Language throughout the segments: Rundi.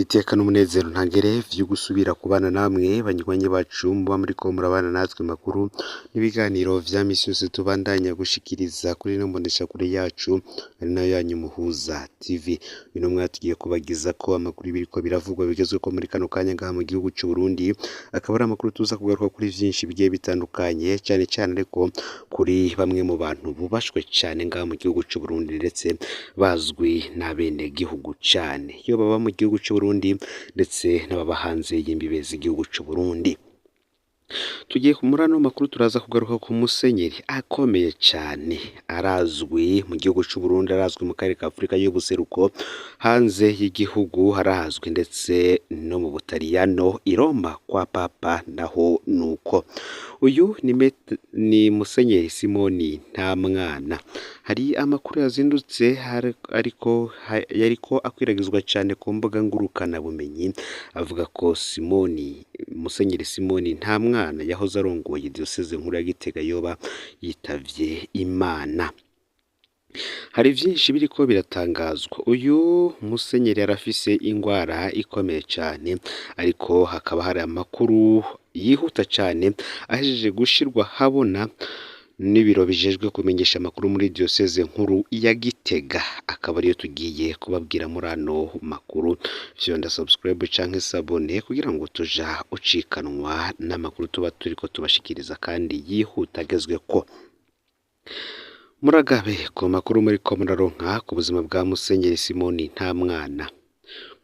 iteka n'umunezero ntangere vyo gusubira kubana namwe banywanyi bacu muba muriko murabana natwe makuru n'ibiganiro vya misi yose tubandanya gushikiriza kuri ino mboneshakure yacu ari nayo yanyu Muhuza TV. Uno mwaka tugiye kubagiza ko amakuru biriko biravugwa bigezweko muri kano kanya ngaha mu gihugu c'u Burundi, akaba ari amakuru tuza kugaruka kuri vyinshi bigiye bitandukanye, cane cane ariko kuri bamwe mu bantu bubashwe cane ngaha mu gihugu c'u Burundi ndetse bazwi n'abene gihugu cane, iyo baba mu gihugu c'u Burundi ndetse n'ababa hanze y'imbibe z'igihugu c'u Burundi. Tugiye muri ano makuru turaza kugaruka ku musenyeri akomeye cane arazwi mu gihugu c'u Burundi, arazwi mu karere ka Afurika y'ubuseruko, hanze y'igihugu harazwi ndetse no mu Butaliyano i Roma kwa Papa naho nuko. Uyu ni Musenyeri Simoni Ntamwana. Hari amakuru yazindutse yariko akwiragizwa cane ku mbuga ngurukana bumenyi avuga ko Musenyeri Simoni Ntamwana yahoze arongoye diyoseze nkuru ya Gitega yoba yitavye Imana. Hari vyinshi biriko biratangazwa. Uyu musenyeri arafise ingwara ikomeye cane, ariko hakaba hari amakuru yihuta cane ahejeje gushirwa habona n'ibiro bijejwe kumenyesha amakuru muri diyoseze nkuru ya Gitega, akaba ariyo tugiye kubabwira muri ano makuru. Vyonda subscribe canke sabone kugira ngo tuja ucikanwa n'amakuru tuba turiko tubashikiriza kandi yihuta agezweko. Muragabe ku makuru muriko muraronka ku buzima bwa Musenyeri Simoni Ntamwana.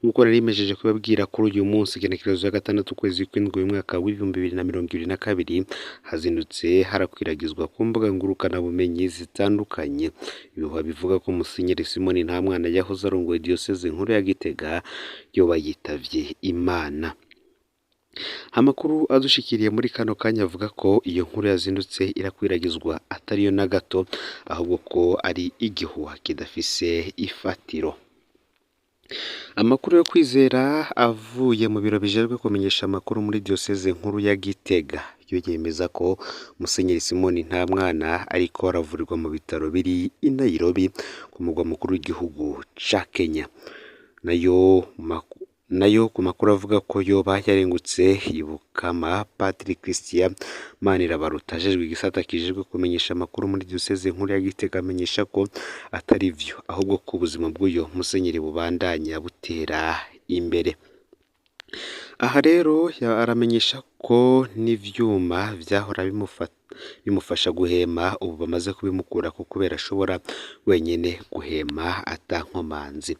Nkuko nari mejeje kubabwira kuri uyu munsi igenekerezo ya 6 ukwezi kw'indwi umwaka w'2022 hazindutse harakwiragizwa ku mbuga ngurukana bumenyi zitandukanye ibihuha bivuga ko Musenyeri Simoni Ntamwana yahoze arongoye diyoseze nkuru ya Gitega yoba yitavye Imana. Amakuru adushikiriye muri kano kanya avuga ko iyo nkuru yazindutse irakwiragizwa atariyo na gato, ahubwo ko ari igihuha kidafise ifatiro. Amakuru yo kwizera avuye mu biro bijejwe kumenyesha amakuru muri diyoseze nkuru ya Gitega yo yemeza ko Musenyeri Simoni Ntamwana ariko aravurirwa mu bitaro biri i Nairobi ku mugwa mukuru w'igihugu ca Kenya. Nayo ku makuru avuga ko yoba yarengutse ibukama, Padiri Christian Manirabaruta ajejwe igisata kijejwe kumenyesha amakuru muri diyoseze nkuru ya Gitega amenyesha ko atari vyo, ahubwo ko ubuzima bw'uyo musenyeri bubandanya butera imbere. Aha rero aramenyesha ko n'ivyuma vyahora bimufasha guhema ubu bamaze kubimukurako kubera ashobora wenyene guhema ata nkomanzi.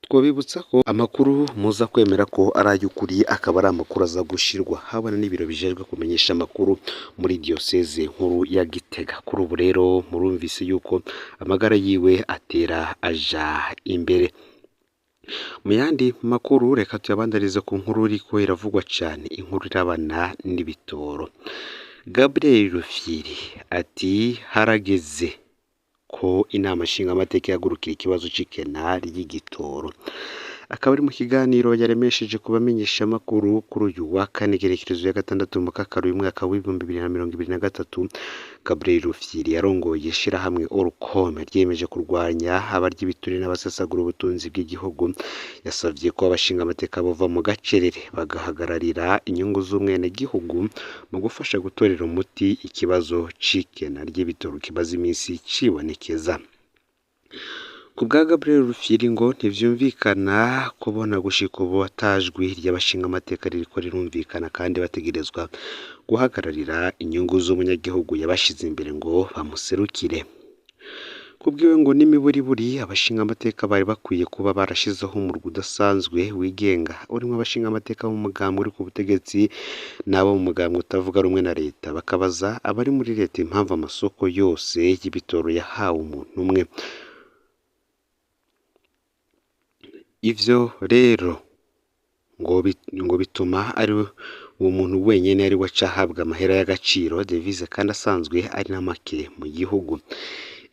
Twobibutsa ko amakuru muza kwemera ko ari ay'ukuri, akaba ari amakuru aza gushirwa habona n'ibiro bijejwe kumenyesha amakuru muri diyoseze nkuru ya Gitega. Kuri ubu rero murumvise yuko amagara yiwe atera aja imbere. Mu yandi makuru reka tuyabandarize ku nkuru iriko iravugwa cane, inkuru irabana n'ibitoro. Gabriel Rufyiri ati harageze ko inama nshingamateka yagurukira ikibazo c'ikena ry'igitoro. Akaba ari mu kiganiro yaremesheje kubamenyesha amakuru kuri uyu wa kane igenekerezo ya 6 mu kakaro uyu mwaka w'2023. Gabriel Rufyiri yarongoye ishirahamwe Orcom ryemeje kurwanya abarya ibiturire n'abasesagura ubutunzi bw'igihugu. Yasavye ko abashingamateka bova mu gacerere bagahagararira inyungu z'umwene gihugu mu gufasha gutorera umuti ikibazo c'ikena ry'ibitoro kimaze imisi cibonekeza. Ku bwa Gabriel Rufyiri ngo ntivyumvikana kubona gushika ubu atajwi ry'abashingamateka ririko rirumvikana kandi bategerezwa guhagararira inyungu z'umunyagihugu yabashize imbere ngo bamuserukire. Kubwiwe ngo n'imiburiburi abashingamateka bari bakwiye kuba barashizeho umurwi udasanzwe wigenga urimo abashingamateka mu mugambwe uri ku butegetsi n'abo mu mugambwe utavuga rumwe na leta, bakabaza abari muri leta impamvu amasoko yose y'ibitoro yahawe umuntu umwe. Ivyo rero ngo bituma ari uwo muntu wenyene ari we acahabwa amahera y'agaciro devise kandi asanzwe ari na make mu gihugu.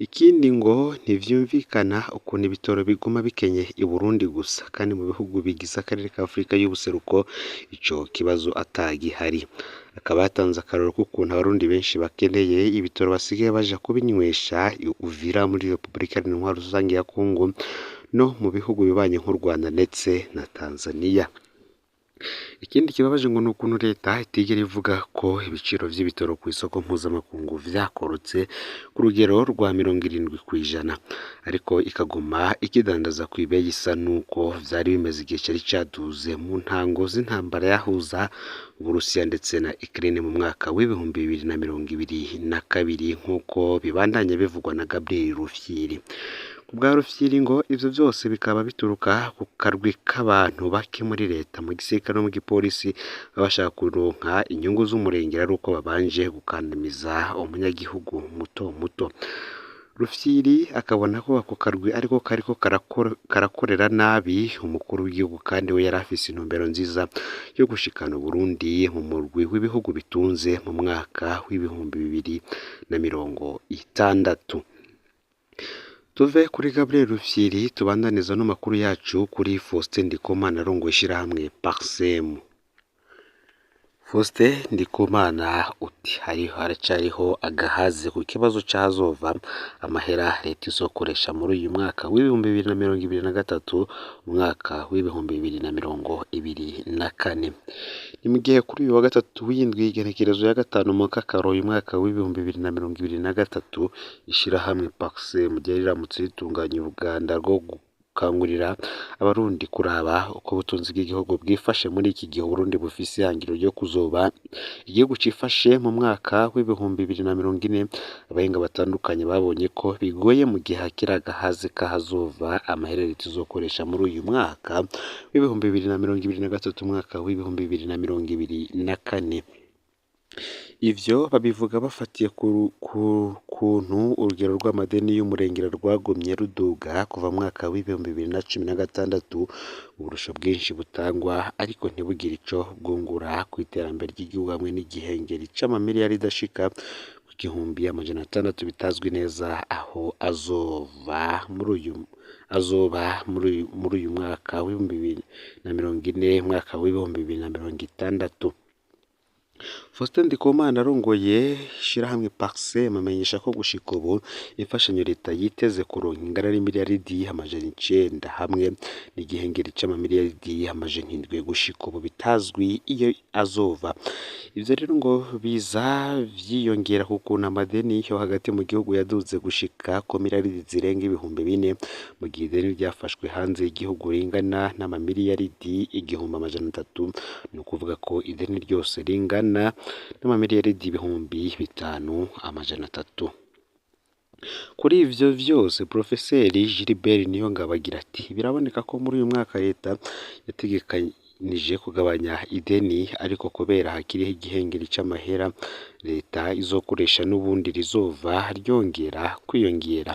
Ikindi ngo ntivyumvikana ukuntu ibitoro biguma bikenye i Burundi gusa kandi mu bihugu bigize akarere ka Afurika y'ubuseruko ico kibazo atagihari. Akaba yatanze akarorero k'ukuntu abarundi benshi bakeneye ibitoro basigaye baja kubinywesha Uvira muri Repubulika Iharanira Intwaro Rusange ya Kongo, no mu bihugu bibanye nk'u Rwanda ndetse na Tanzania. Ikindi kibabaje ngo ni ukuntu leta itigera ivuga ko ibiciro by'ibitoro ku isoko mpuzamakungu vyakorotse ku rugero rwa 70%, ariko ikaguma ikidandaza ku ibeyi isa nuko vyari bimeze igihe cari caduze mu ntango z'intambara yahuza Uburusiya ndetse na Ukraine mu mwaka w'ibihumbi 2022 nk'uko bibandanya bivugwa na Gabriel Rufyiri. Kubwa Rufyiri ngo ivyo vyose bikaba bituruka ku karwi k'abantu bake muri leta mu gisirikare no mu gipolisi babashaka kuronka inyungu z'umurengera ari uko babanje gukandamiza umunyagihugu muto muto. Rufyiri akabona ko ako karwi ariko kariko karakorera nabi umukuru w'igihugu kandi we yari afise intumbero nziza yo gushikana Burundi mu murwi w'ibihugu bitunze mu mwaka w'ibihumbi 2060. Tuve kuri Gabriel Rufyiri tubandaniza no makuru yacu kuri Faustin Ndikumana arongoye ishirahamwe Parsem. Faustin Ndikumana uti haracariho agahaze ku kibazo c'ahazova amahera leta izokoresha muri uyu mwaka w'ibihumbi 2023 umwaka w'ibihumbi 2024. Ni mu gihe kuri uyu wa gatatu w'indwi igenekerezo ya gatanu mu kakaro uyu mwaka w'ibihumbi 2023 ishirahamwe Parsem ryari riramutse ritunganya uruganda rwo gukangurira abarundi kuraba uko ubutunzi bw'igihugu bwifashe muri iki gihe Burundi bufise ihangiro ryo kuzoba igihugu cifashe mu mwaka w'ibihumbi 2040. Abahinga batandukanye babonye ko bigoye mu gihe hakiri agahaze kahazova amahera leta izokoresha muri uyu mwaka w'ibihumbi 2023 umwaka w'ibihumbi 2024. Ivyo babivuga bafatiye ku kuntu urugero rw'amadeni y'umurengera rwagumye ruduga kuva mu mwaka w'ibihumbi 2016, uburusho bwinshi butangwa ariko ntibugire ico bwungura ku iterambere ry'igihugu hamwe n'igihengeri c'amamiliyari idashika ku 1,600 bitazwi neza aho azoba muri uyu mwaka w'ibihumbi 2040 umwaka w'ibihumbi 2060. Faustin Ndikumana arongoye ishirahamwe Parsem amenyesha ko gushika ubu imfashanyo leta yiteze kuronka ingana n'imiliyaridi 900 hamwe n'igihengeri c'amamiliyaridi 700 gushika ubu bitazwi iyo azova. Ivyo rero ngo biza vyiyongera ku kuntu amadeni yo hagati mu gihugu yaduze gushika ku miliyaridi zirenga ibihumbi 4 mu gihe ideni ryafashwe hanze y'igihugu ringana n'amamiliyaridi 1,300. Ni ukuvuga ko ideni ryose ringana n'amamiliyaridi 5,300. Kuri ivyo vyose Profeseri Gilbert Niyongabo agira ati biraboneka ko muri uyu mwaka leta yategekanije kugabanya ideni ariko kubera hakiriho igihengeri c'amahera leta izokoresha n'ubundi rizova ryongera kwiyongera.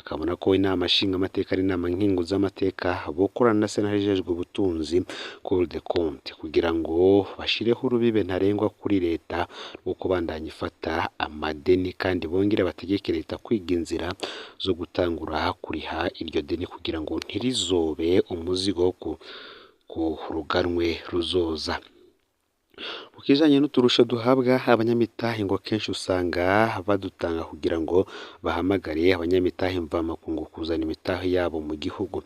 Akabona ko inama nshinga amateka n'inama nkingu z'amateka bokorana na sena hejejwe ubutunzi Cour des comptes kugira ngo bashireho urubibe ntarengwa kuri leta rwo kubandanya ifata amadeni kandi bongere bategeke leta kwiga inzira zo gutangura kuriha iryo deni kugira ngo ntirizobe umuzigo ku ruganwe ruzoza. Ukijanye n'uturusho duhabwa abanyamitahe ngo kenshi usanga badutanga kugira ngo bahamagare abanyamitahe mvamakungu kuzana imitahe yabo mu gihugu.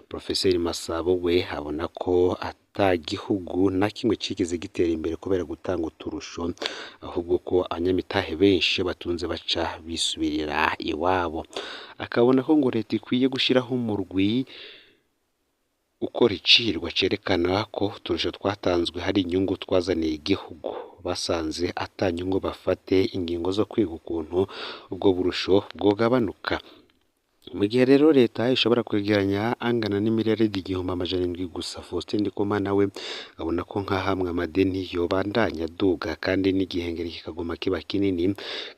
Profeseri Masabo we abona ko ata gihugu na kimwe cigeze gitera imbere kubera gutanga uturusho, ahubwo ko abanyamitahe benshi batunze baca bisubirira iwabo. Akabona ko ngo leta ikwiye gushiraho umurwi ukora icirwa cerekana ko uturusho twatanzwe hari inyungu twazaniye igihugu. Basanze ata nyungu bafate ingingo zo kwiga ukuntu ubwo burusho bwogabanuka. Mu gihe rero leta ishobora kwegeranya angana n'imiliyaridi 1,700 gusa, Faustin Ndikumana we abona ko nka hamwe amadeni yobandanya aduga kandi n'igihengeri kikaguma kiba kinini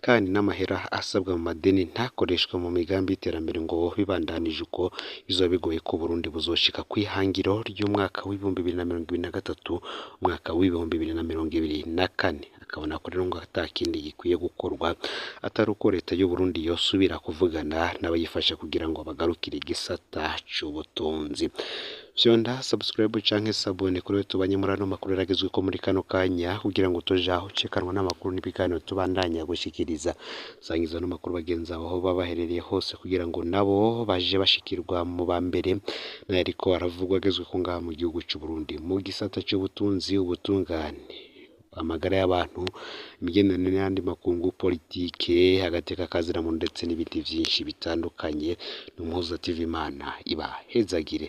kandi n'amahera asabwa mu madeni ntakoreshwa mu migambi y'iterambere ngo bibandanije uko bizoba bigoye ko Burundi buzoshika kwihangiro ry'umwaka w'ibihumbi 2023 umwaka w'ibihumbi 2024. Akabona ko rero ngo atakindi gikwiye gukorwa atari uko leta y'u Burundi yosubira kuvugana n'abayifasha kugira ngo bagarukire igisata c'ubutunzi. fyonda subscribe canke sabone kuri tubanye muri ano makuru yaragezwe ko muri kano kanya kugira ngo tujaho cekanwa n'amakuru n'ibiganiro tubandanya gushikiriza sangiza no makuru bagenza aho babaherereye hose kugira ngo nabo baje bashikirwa mu bambere nariko aravugwa agezwe ko ngaha mu gihugu cy'u Burundi mu gisata cy'ubutunzi ubutungane amagara y'abantu imigenderanire n'andi makungu politike agateka kazira mu ndetse n'ibiti byinshi bitandukanye n'umuhuza TV Imana iba hezagire.